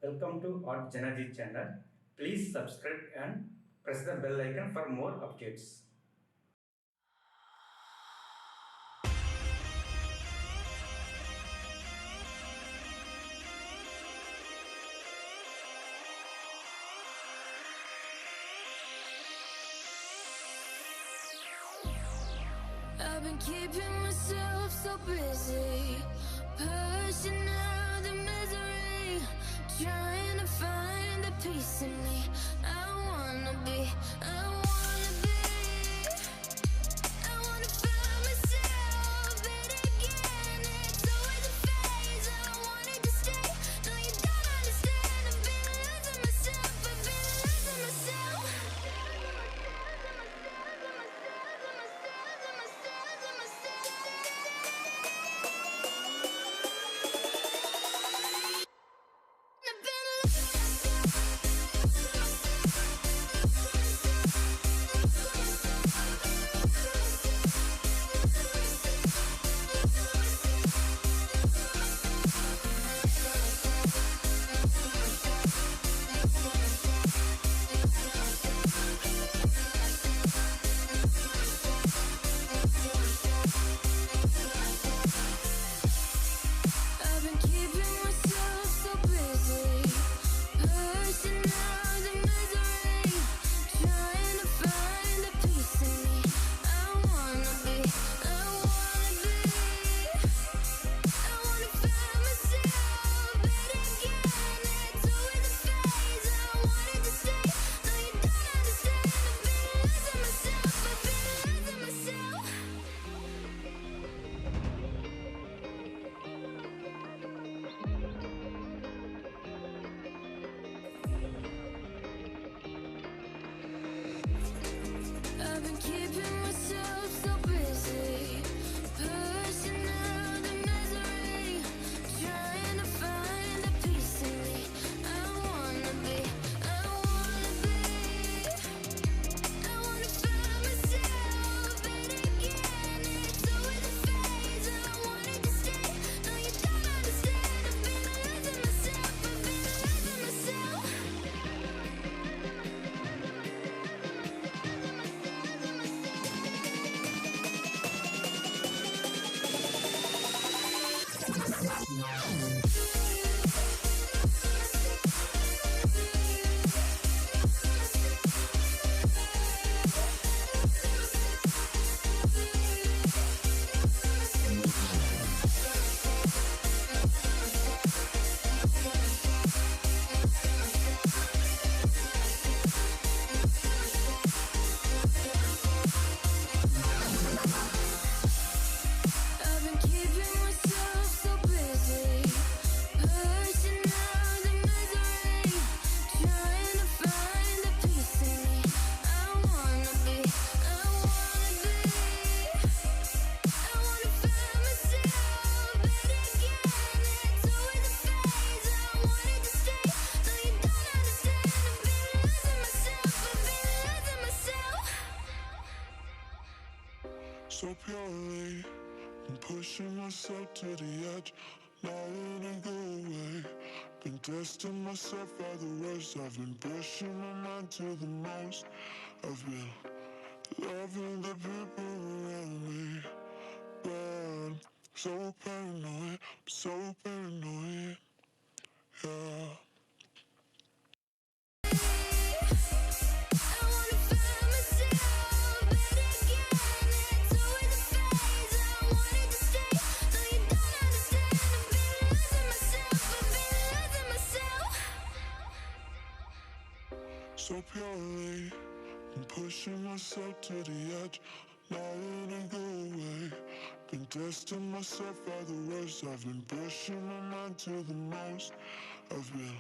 Welcome to JanaG channel. Please subscribe and press the bell icon for more updates. I've been keeping myself so busy, pushing out the misery, trying to find the peace in me. I wanna be, I wanna be, I wanna find myself, but again, it's always a phase. I wanted to stay, no you don't understand. I've been losing myself, I've been losing myself. I've been keeping myself so busy, pushing out the misery, trying to find the peace in me. I wanna be, I wanna be, I wanna find myself, but again, it's always a phase. I wanted to stay, no you don't understand. I've been losing myself, I've been losing myself. I've been keeping myself so busy, pushing out the misery, trying to find the peace in me. I wanna be, I wanna be, I wanna find myself, but again, it's always a phase. I wanted to stay, no you don't understand. I've been losing myself, I've been losing myself. I've been keeping myself so busy, pushing out the misery, trying to find the peace in me. I wanna be, I wanna be, I wanna find myself, but again, it's always a phase. I wanted to stay, no you don't understand. I've been losing myself, I've been losing myself. So purely, I'm pushing myself to the edge, not letting go away. Been testing myself by the worst. I've been pushing my mind to the most. I've been loving the people around me, but I'm so paranoid, I'm so paranoid, yeah. I wanna find myself, but again, it's always a phase. I wanted to stay, no you don't understand. I've been losing myself, I've been losing myself. So purely, I'm pushing myself to the edge, not letting go away. Been testing myself by the worst. I've been pushing my mind to the most. I've been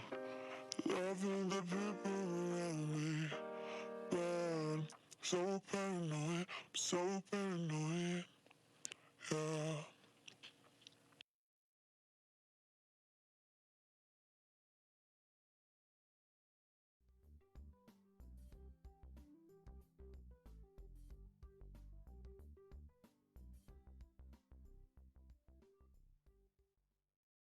loving the people around me, but I'm so paranoid, I'm so paranoid.